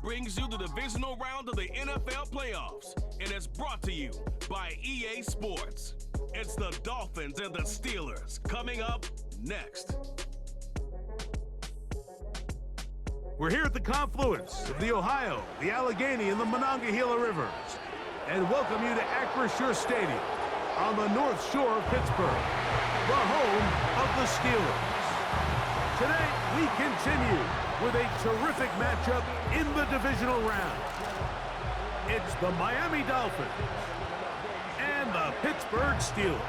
brings you the divisional round of the NFL playoffs, and it's brought to you by EA Sports. It's the Dolphins and the Steelers coming up next. We're here at the confluence of the Ohio, the Allegheny, and the Monongahela Rivers, and welcome you to Acrisure Stadium on the North Shore of Pittsburgh, the home of the Steelers. Today, we continue with a terrific matchup in the divisional round. It's the Miami Dolphins and the Pittsburgh Steelers.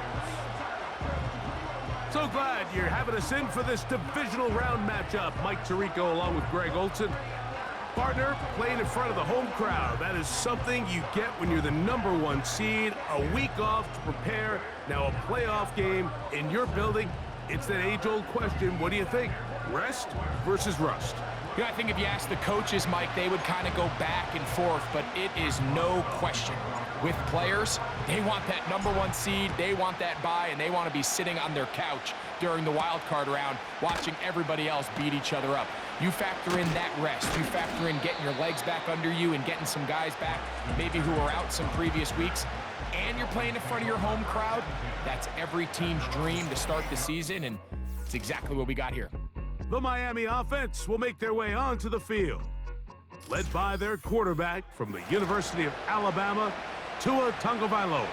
So glad you're having us in for this divisional round matchup. Mike Tirico along with Greg Olson. Partner, playing in front of the home crowd. That is something you get when you're the #1 seed. A week off to prepare. Now a playoff game in your building. It's that age-old question. What do you think? Rest versus rust? Yeah, I think if you ask the coaches, Mike, they would kind of go back and forth, but it is no question. With players, they want that #1 seed, they want that bye, and they want to be sitting on their couch during the wild card round watching everybody else beat each other up. You factor in that rest. You factor in getting your legs back under you and getting some guys back, maybe who were out some previous weeks, and you're playing in front of your home crowd. That's every team's dream to start the season, and it's exactly what we got here. The Miami offense will make their way onto the field, led by their quarterback from the University of Alabama, Tua Tagovailoa.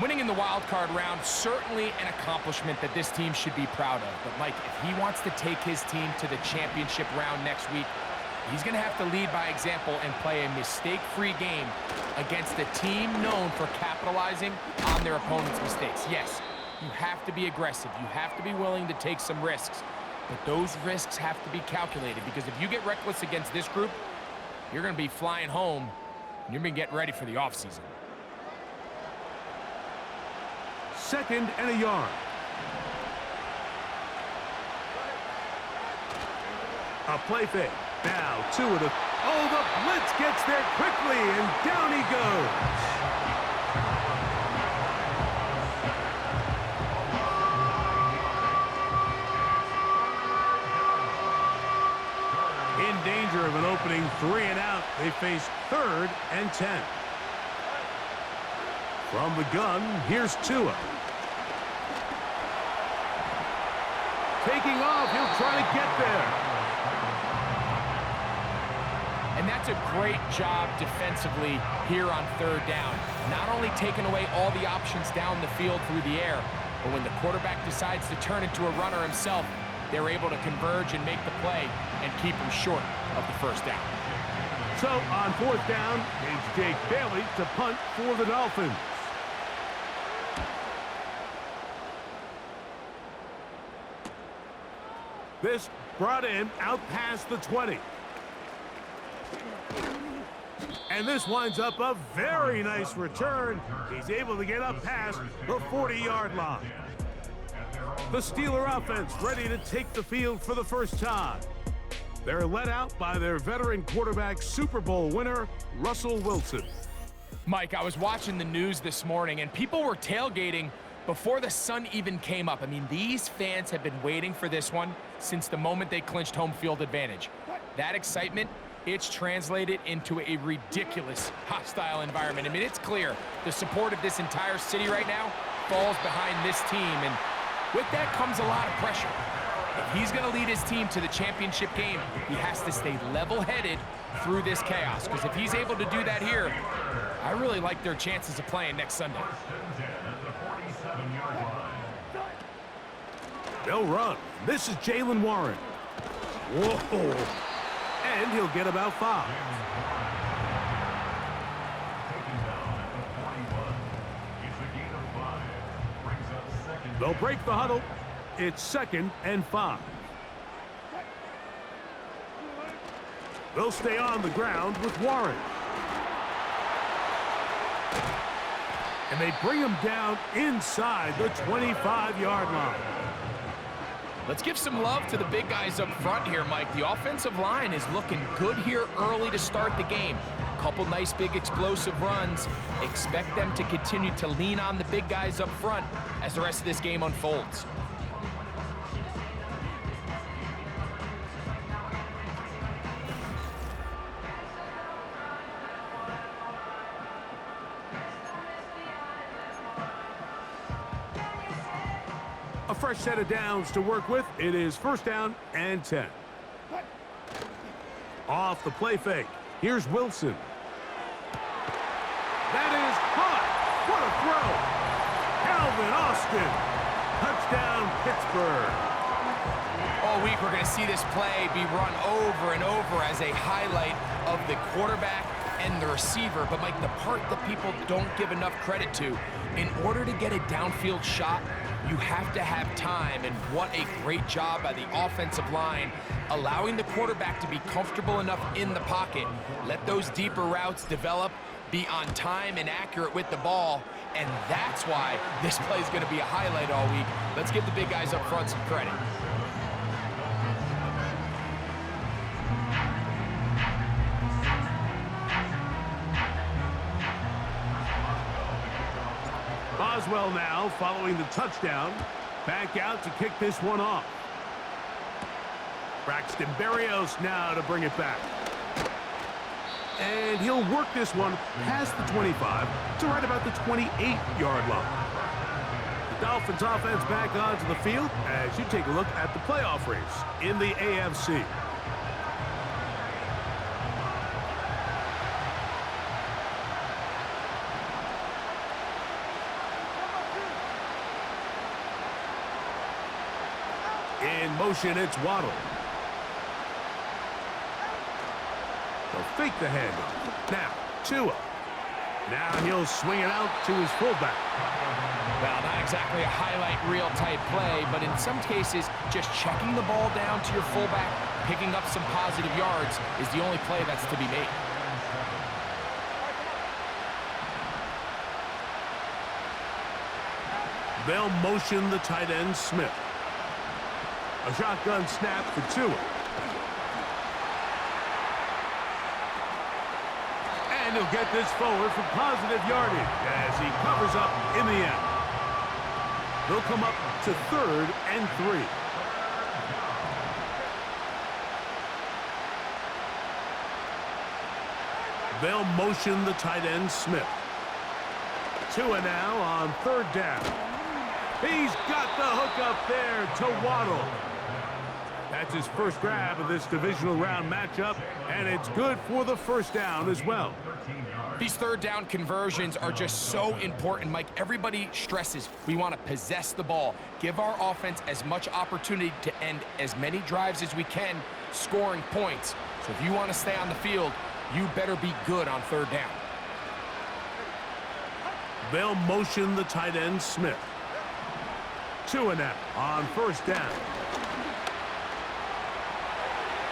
Winning in the wild card round, certainly an accomplishment that this team should be proud of. But Mike, if he wants to take his team to the championship round next week, he's going to have to lead by example and play a mistake-free game against a team known for capitalizing on their opponent's mistakes. Yes, you have to be aggressive. You have to be willing to take some risks. But those risks have to be calculated, because if you get reckless against this group, you're going to be flying home, and you're going to get ready for the offseason. 2nd and a yard. A play fake. Now, Tua to... Oh, the blitz gets there quickly, and down he goes. In danger of an opening 3 and out, they face 3rd and 10. From the gun, here's Tua. Taking off, he'll try to get there. And that's a great job defensively here on 3rd down. Not only taking away all the options down the field through the air, but when the quarterback decides to turn into a runner himself, they're able to converge and make the play and keep him short of the 1st down. So on 4th down, it's Jake Bailey to punt for the Dolphins. This brought in out past the 20. And this winds up a very nice return. He's able to get up past the 40-yard line. The Steeler offense ready to take the field for the first time. They're led out by their veteran quarterback, Super Bowl winner, Russell Wilson. Mike, I was watching the news this morning, and people were tailgating before the sun even came up. I mean, these fans have been waiting for this one since the moment they clinched home field advantage. That excitement, it's translated into a ridiculous hostile environment. I mean, it's clear the support of this entire city right now falls behind this team, and with that comes a lot of pressure. If he's going to lead his team to the championship game, he has to stay level-headed through this chaos, because if he's able to do that here, I really like their chances of playing next Sunday. They'll run. This is Jaylen Warren. Whoa. And he'll get about 5. They'll break the huddle. It's 2nd and 5. They'll stay on the ground with Warren. And they bring him down inside the 25-yard line. Let's give some love to the big guys up front here, Mike. The offensive line is looking good here early to start the game. Couple nice big explosive runs. Expect them to continue to lean on the big guys up front as the rest of this game unfolds. fresh set of downs to work with. It is first down and 10. Off the play fake. Here's Wilson. That is caught. What a throw. Calvin Austin. Touchdown, Pittsburgh. All week, we're going to see this play be run over and over as a highlight of the quarterback and the receiver. But, Mike, the part that people don't give enough credit to, in order to get a downfield shot, you have to have time, and what a great job by the offensive line, allowing the quarterback to be comfortable enough in the pocket, let those deeper routes develop, be on time and accurate with the ball, and that's why this play is going to be a highlight all week. Let's give the big guys up front some credit. Boswell now following the touchdown. Back out to kick this one off. Braxton Berrios now to bring it back. And he'll work this one past the 25 to right about the 28-yard line. The Dolphins offense back onto the field as you take a look at the playoff race in the AFC. In motion, it's Waddle. They'll fake the handoff. Now, Tua. Now he'll swing it out to his fullback. Well, not exactly a highlight reel type play, but in some cases, just checking the ball down to your fullback, picking up some positive yards is the only play that's to be made. They'll motion the tight end, Smith. A shotgun snap for Tua. And he'll get this forward for positive yardage as he covers up in the end. They'll come up to 3rd and 3. They'll motion the tight end, Smith. Tua now on 3rd down. He's got the hook up there to Waddle. That's his first grab of this divisional round matchup, and it's good for the first down as well. These 3rd down conversions are just so important, Mike. Everybody stresses we want to possess the ball, give our offense as much opportunity to end as many drives as we can, scoring points. So if you want to stay on the field, you better be good on 3rd down. They'll motion the tight end, Smith. Tua now on 1st down.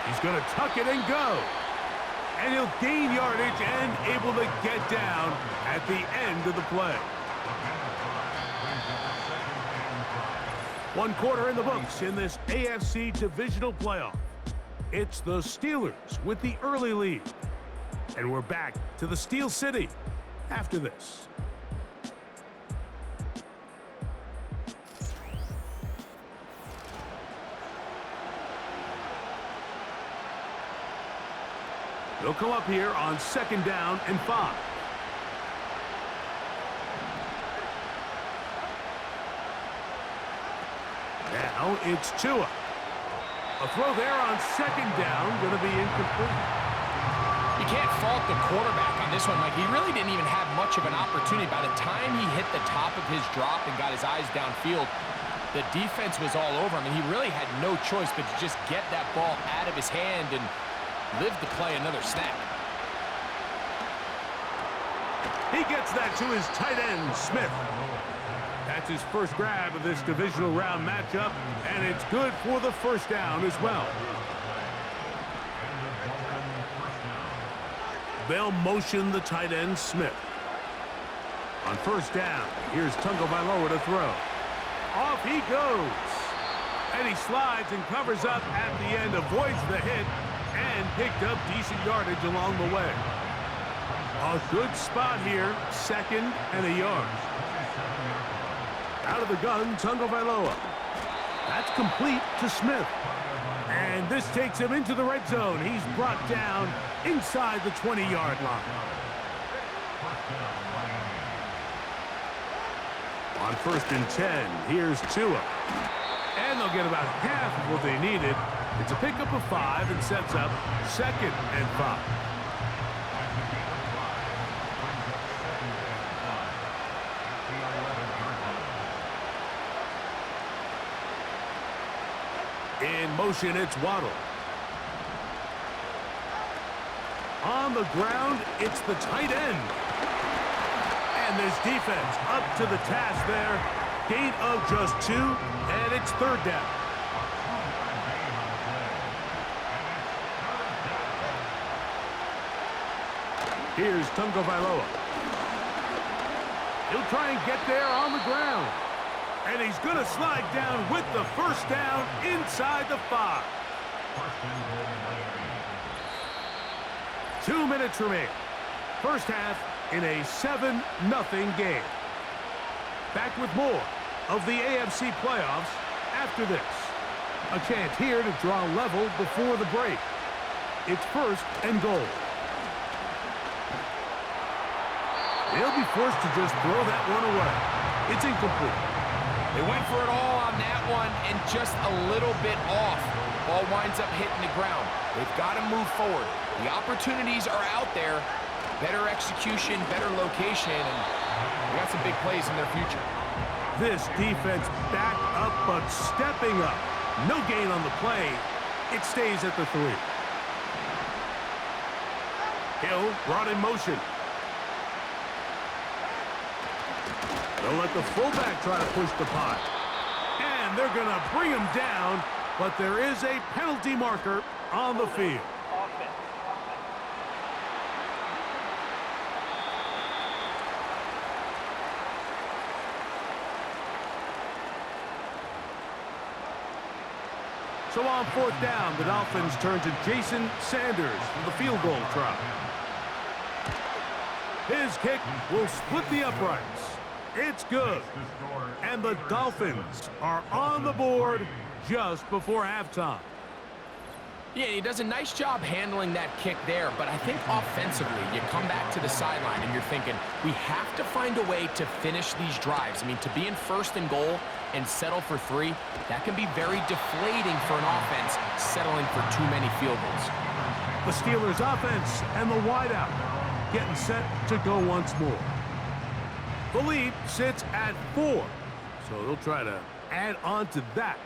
He's going to tuck it and go. And he'll gain yardage and able to get down at the end of the play. 1 quarter in the books in this AFC Divisional playoff. It's the Steelers with the early lead. And we're back to the Steel City after this. They'll come up here on 2nd down and 5. Now it's Tua. A throw there on 2nd down, going to be incomplete. You can't fault the quarterback on this one, Mike. He really didn't even have much of an opportunity. By the time he hit the top of his drop and got his eyes downfield, the defense was all over him, and he really had no choice but to just get that ball out of his hand and live to play another snap. He gets that to his tight end, Smith. That's his first grab of this divisional round matchup, and it's good for the first down as well. They'll motion the tight end, Smith. On 1st down, here's Tagovailoa to throw. Off he goes. And he slides and covers up at the end, avoids the hit, and picked up decent yardage along the way. A good spot here, 2nd and a yard. Out of the gun, Tagovailoa. That's complete to Smith. And this takes him into the red zone. He's brought down inside the 20-yard line. On 1st and 10, here's Tua. And they'll get about half of what they needed. It's a pickup of 5 and sets up 2nd and 5. In motion, it's Waddle. On the ground, it's the tight end. And this defense up to the task there. Gain of just 2, and it's 3rd down. Here's Tungo Vailoa. He'll try and get there on the ground. And he's going to slide down with the 1st down inside the 5. 2 minutes remain. First half in a 7-0 game. Back with more of the AFC playoffs after this. A chance here to draw level before the break. It's 1st and goal. They'll be forced to just throw that one away. It's incomplete. They went for it all on that one and just a little bit off. Ball winds up hitting the ground. They've got to move forward. The opportunities are out there. Better execution, better location, and we got some big plays in their future. This defense back up but stepping up. No gain on the play. It stays at the 3. Hill brought in motion. They'll let the fullback try to push the pot. And they're going to bring him down, but there is a penalty marker on the field. So on 4th down, the Dolphins turn to Jason Sanders for the field goal try. His kick will split the uprights. It's good. And the Dolphins are on the board just before halftime. Yeah, he does a nice job handling that kick there, but I think offensively, you come back to the sideline and you're thinking, we have to find a way to finish these drives. I mean, to be in 1st and goal and settle for 3, that can be very deflating for an offense settling for too many field goals. The Steelers offense and the wideout getting set to go once more. The lead sits at 4, so they'll try to add on to that.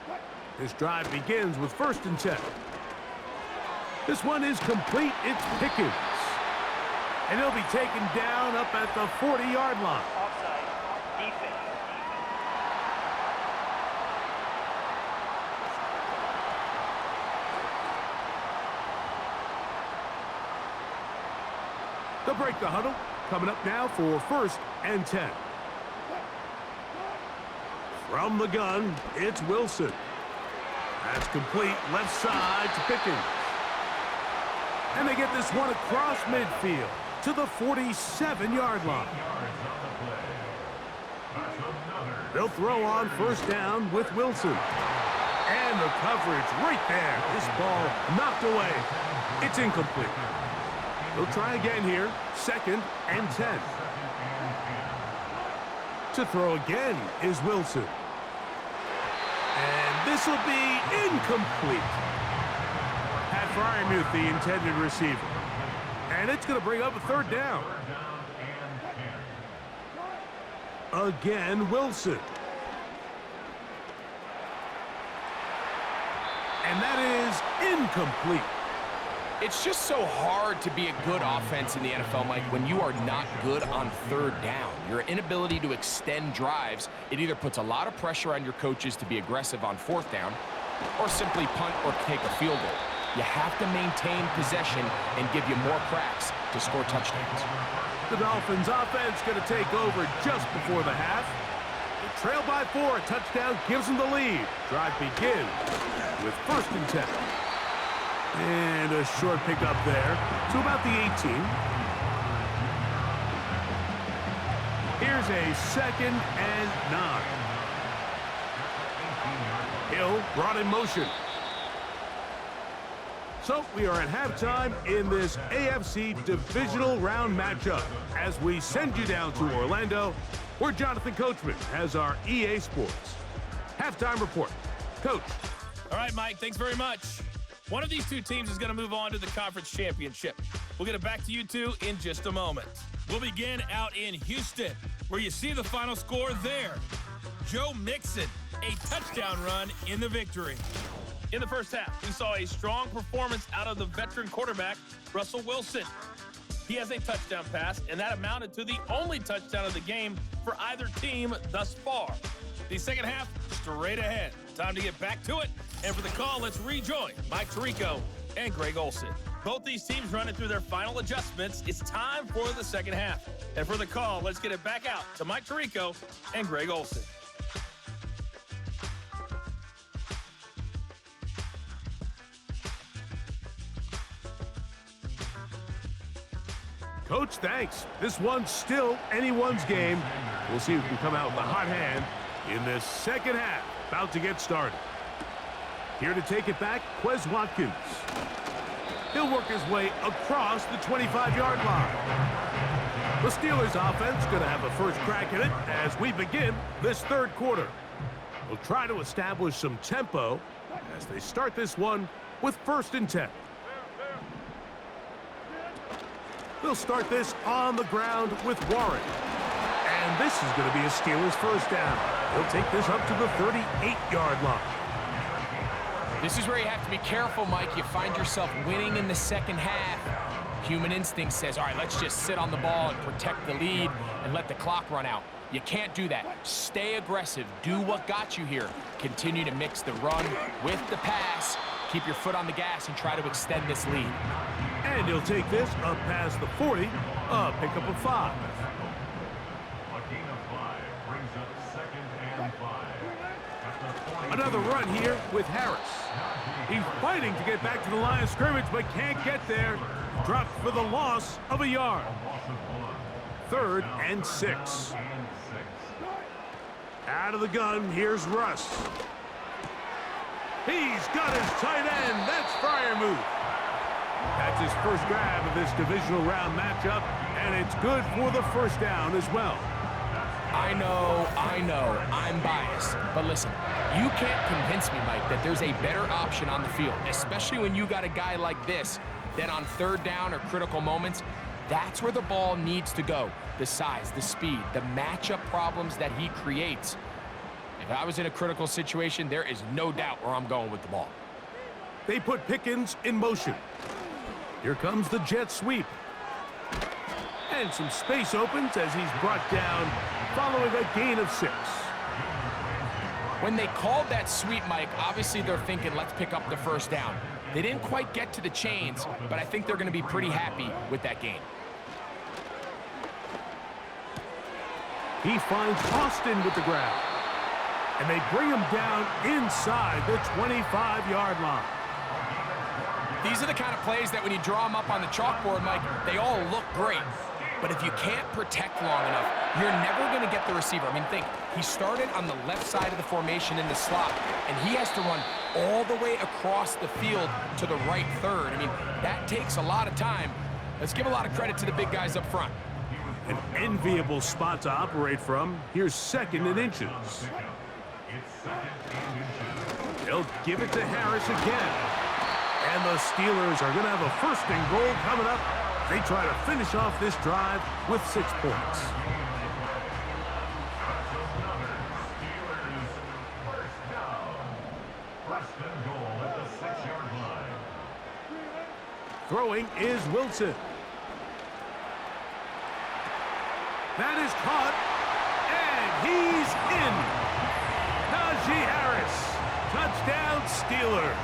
This drive begins with 1st and 10. This one is complete. It's Pickens. And he'll be taken down up at the 40-yard line. Offside. Defense. They'll break the huddle. Coming up now for 1st and 10. From the gun, it's Wilson. That's complete left side to Pickens. And they get this one across midfield to the 47-yard line. They'll throw on 1st down with Wilson. And the coverage right there. This ball knocked away. It's incomplete. They'll try again here. 2nd and 10. To throw again is Wilson. And this will be incomplete. Pat Fryermuth, the intended receiver. And it's going to bring up a 3rd down. Again, Wilson. And that is incomplete. It's just so hard to be a good offense in the NFL, Mike, when you are not good on 3rd down. Your inability to extend drives, it either puts a lot of pressure on your coaches to be aggressive on 4th down or simply punt or take a field goal. You have to maintain possession and give you more cracks to score touchdowns. The Dolphins offense going to take over just before the half. They trail by 4. A touchdown gives them the lead. Drive begins with 1st and 10. And a short pickup there to about the 18. Here's a 2nd and 9. Hill brought in motion. So we are at halftime in this AFC Divisional round matchup as we send you down to Orlando, where Jonathan Coachman has our EA Sports Halftime report. Coach. All right, Mike, thanks very much. One of these two teams is going to move on to the conference championship. We'll get it back to you two in just a moment. We'll begin out in Houston, where you see the final score there. Joe Mixon, a touchdown run in the victory. In the first half, we saw a strong performance out of the veteran quarterback, Russell Wilson. He has a touchdown pass, and that amounted to the only touchdown of the game for either team thus far. The second half, straight ahead. Time to get back to it. And for the call, let's rejoin Mike Tirico and Greg Olsen. Both these teams running through their final adjustments. It's time for the second half. And for the call, let's get it back out to Mike Tirico and Greg Olsen. Coach, thanks. This one's still anyone's game. We'll see who can come out with a hot hand in this second half. About to get started. Here to take it back, Quez Watkins. He'll work his way across the 25-yard line. The Steelers offense going to have a first crack at it as we begin this third quarter. We'll try to establish some tempo as they start this one with 1st and 10. They'll start this on the ground with Warren. And this is going to be a Steelers first down. He'll take this up to the 38-yard line. This is where you have to be careful, Mike. You find yourself winning in the second half. Human instinct says, all right, let's just sit on the ball and protect the lead and let the clock run out. You can't do that. Stay aggressive. Do what got you here. Continue to mix the run with the pass. Keep your foot on the gas and try to extend this lead. And he'll take this up past the 40, a pickup of 5. Another run here with Harris. He's fighting to get back to the line of scrimmage, but can't get there. Dropped for the loss of a yard. 3rd and 6. Out of the gun, here's Russ. He's got his tight end. That's Freiermuth. That's his first grab of this divisional round matchup, and it's good for the first down as well. I know, I'm biased. But listen, you can't convince me, Mike, that there's a better option on the field, especially when you got a guy like this, that on 3rd down or critical moments, that's where the ball needs to go. The size, the speed, the matchup problems that he creates. If I was in a critical situation, there is no doubt where I'm going with the ball. They put Pickens in motion. Here comes the jet sweep. And some space opens as he's brought down following a gain of 6. When they called that sweep, Mike, obviously they're thinking, let's pick up the first down. They didn't quite get to the chains, but I think they're going to be pretty happy with that gain. He finds Austin with the grab. And they bring him down inside the 25-yard line. These are the kind of plays that when you draw them up on the chalkboard, Mike, they all look great. But if you can't protect long enough, you're never going to get the receiver. I mean, think, he started on the left side of the formation in the slot, and he has to run all the way across the field to the right 3rd. I mean, that takes a lot of time. Let's give a lot of credit to the big guys up front. An enviable spot to operate from. Here's 2nd and inches. They'll give it to Harris again. And the Steelers are going to have a 1st and goal coming up. They try to finish off this drive with 6 points. Throwing is Wilson. That is caught, and he's in. Najee Harris, touchdown Steelers.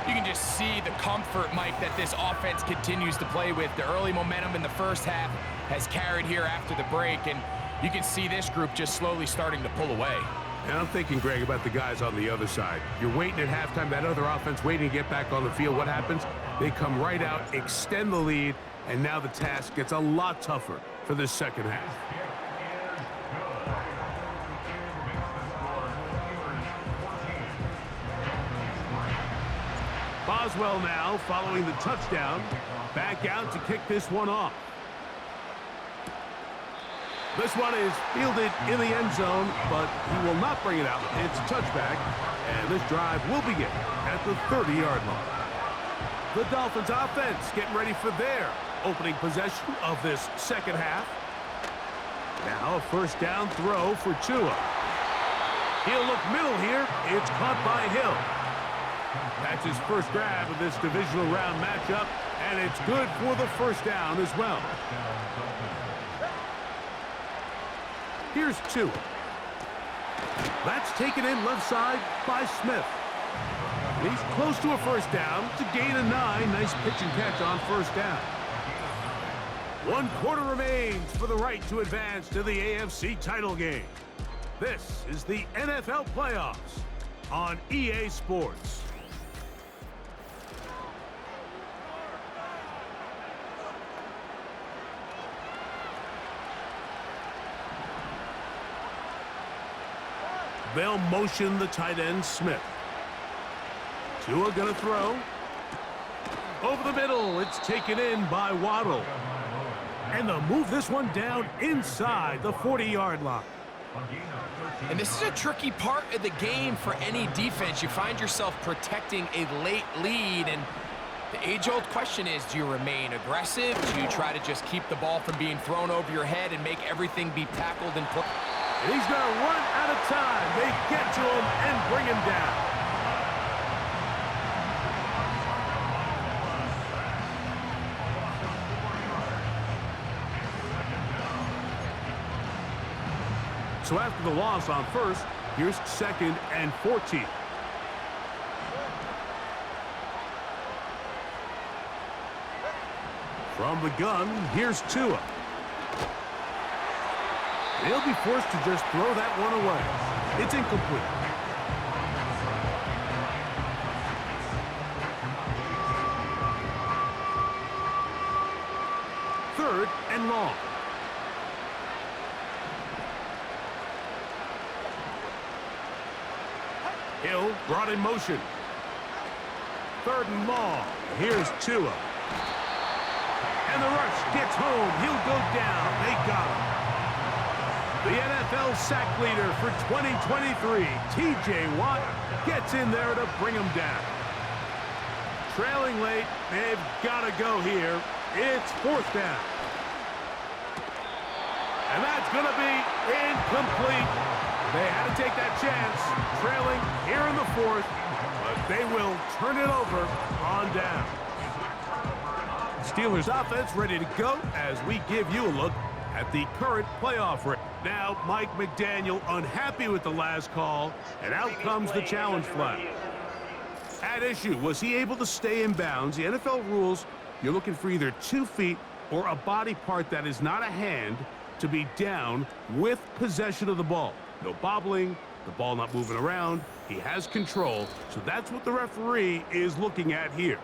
You can just see the comfort, Mike, that this offense continues to play with. The early momentum in the first half has carried here after the break, and you can see this group just slowly starting to pull away. And I'm thinking, Greg, about the guys on the other side. You're waiting at halftime, that other offense waiting to get back on the field. What happens? They come right out, extend the lead, and now the task gets a lot tougher for this second half. Boswell now, following the touchdown, back out to kick this one off. This one is fielded in the end zone, but he will not bring it out. It's a touchback, and this drive will begin at the 30-yard line. The Dolphins offense getting ready for their opening possession of this second half. Now a first down throw for Tua. He'll look middle here. It's caught by Hill. That's his first grab of this divisional round matchup, and it's good for the first down as well. Here's Tua. That's taken in left side by Smith. He's close to a first down to gain a 9. Nice pitch and catch on first down. 1 quarter remains for the right to advance to the AFC title game. This is the NFL playoffs on EA Sports. They'll motion the tight end Smith. Tua gonna throw. Over the middle, it's taken in by Waddle. And they'll move this one down inside the 40-yard line. And this is a tricky part of the game for any defense. You find yourself protecting a late lead, and the age-old question is, do you remain aggressive? Do you try to just keep the ball from being thrown over your head and make everything be tackled and put? And he's going to run out of time. They get to him and bring him down. So after the loss on first, here's 2nd and 14. From the gun, here's Tua. They'll be forced to just throw that one away. It's incomplete. Third and long. Hill brought in motion. 3rd and long. Here's Tua. And the rush gets home. He'll go down. They got him. The NFL sack leader for 2023, T.J. Watt, gets in there to bring him down. Trailing late, they've got to go here. It's 4th down. And that's going to be incomplete. They had to take that chance, trailing here in the 4th, but they will turn it over on down. Steelers offense ready to go as we give you a look at the current playoff rate. Now, Mike McDaniel unhappy with the last call, and out comes the challenge flag. At issue, was he able to stay in bounds? The NFL rules, you're looking for either 2 feet or a body part that is not a hand to be down with possession of the ball. No bobbling, the ball not moving around. He has control, so that's what the referee is looking at here.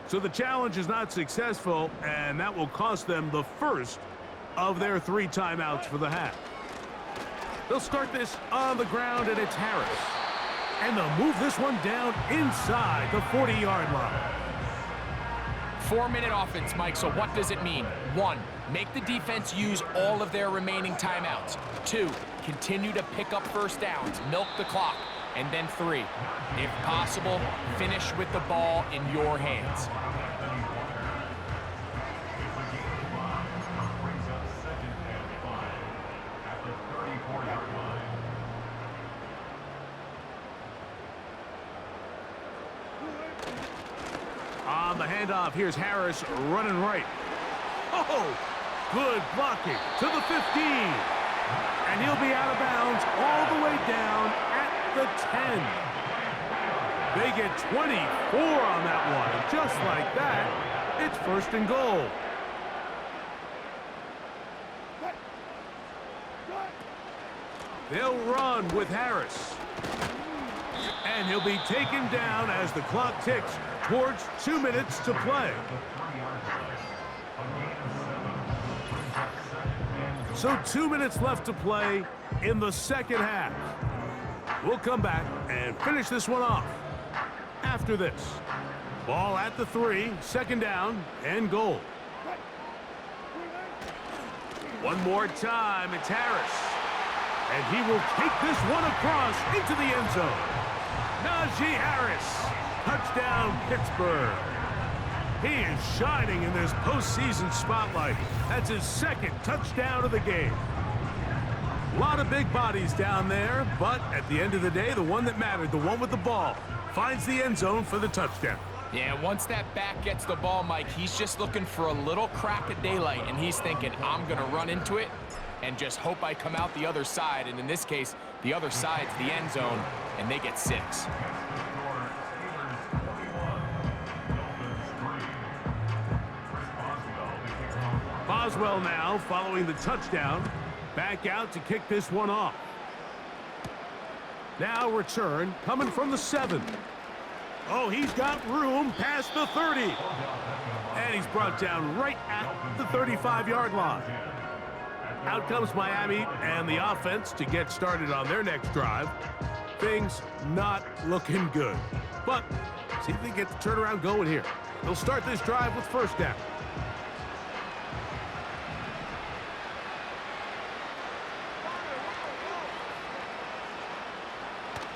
So the challenge is not successful, and that will cost them the first of their 3 timeouts for the half. They'll start this on the ground, and it's Harris. And they'll move this one down inside the 40-yard line. 4-minute offense, Mike, so what does it mean? 1, make the defense use all of their remaining timeouts. 2, continue to pick up first downs, milk the clock. And then 3, if possible, finish with the ball in your hands. On the handoff, here's Harris running right. Oh, good blocking to the 15. And he'll be out of bounds all the way down at the 10. They get 24 on that one. Just like that, it's 1st and goal. They'll run with Harris. And he'll be taken down as the clock ticks towards 2 minutes to play. So 2 minutes left to play in the second half. We'll come back and finish this one off after this. Ball at the 3, 2nd down and goal. One more time, it's Harris. And he will take this one across into the end zone. Najee Harris, touchdown Pittsburgh. He is shining in this postseason spotlight. That's his second touchdown of the game. A lot of big bodies down there, but at the end of the day, the one that mattered, the one with the ball, finds the end zone for the touchdown. Yeah, once that back gets the ball, Mike, he's just looking for a little crack of daylight, and he's thinking, I'm going to run into it and just hope I come out the other side. And in this case, the other side's the end zone, and they get 6. Boswell now following the touchdown. Back out to kick this one off. Now return coming from the 7. Oh, he's got room past the 30. And he's brought down right at the 35-yard line. Out comes Miami and the offense to get started on their next drive. Things not looking good. But see if they get the turnaround going here. They'll start this drive with first down.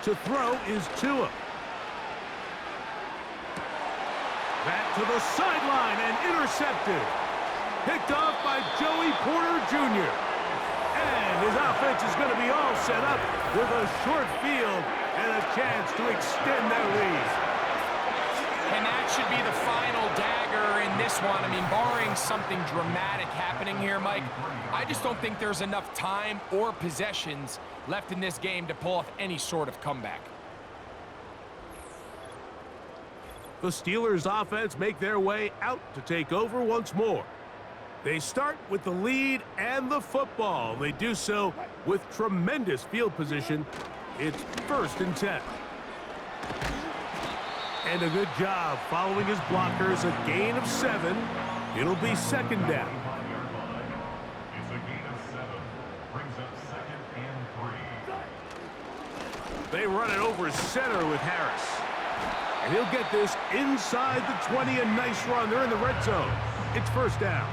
To throw is Tua. Back to the sideline and intercepted. Picked off by Joey Porter Jr. And his offense is going to be all set up with a short field and a chance to extend their lead. And that should be the final dagger in this one. I mean, barring something dramatic happening here, Mike, I just don't think there's enough time or possessions left in this game to pull off any sort of comeback. The Steelers' offense make their way out to take over once more. They start with the lead and the football. They do so with tremendous field position. It's 1st and 10. And a good job following his blockers, a gain of 7. It'll be 2nd down. They run it over center with Harris. And he'll get this inside the 20. A nice run. They're in the red zone. It's 1st down.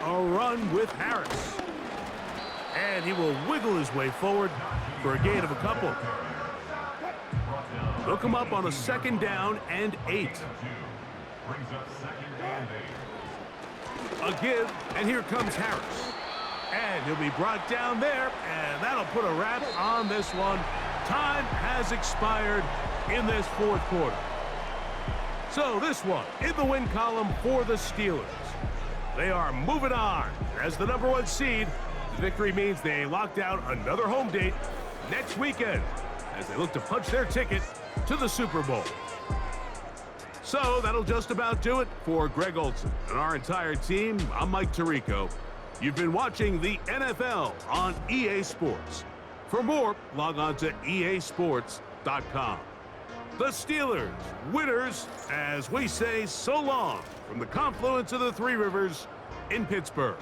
A run with Harris. And he will wiggle his way forward for a gain of a couple. They'll come up on a 2nd down and 8. A give, and here comes Harris. And he'll be brought down there, and that'll put a wrap on this one. Time has expired in this 4th quarter. So this one in the win column for the Steelers. They are moving on as the #1 seed. The victory means they locked out another home date next weekend as they look to punch their ticket to the Super Bowl. So that'll just about do it for Greg Olson and our entire team. I'm Mike Tirico. You've been watching the NFL on EA Sports. For more, log on to easports.com. The Steelers, winners, as we say so long from the confluence of the Three Rivers in Pittsburgh.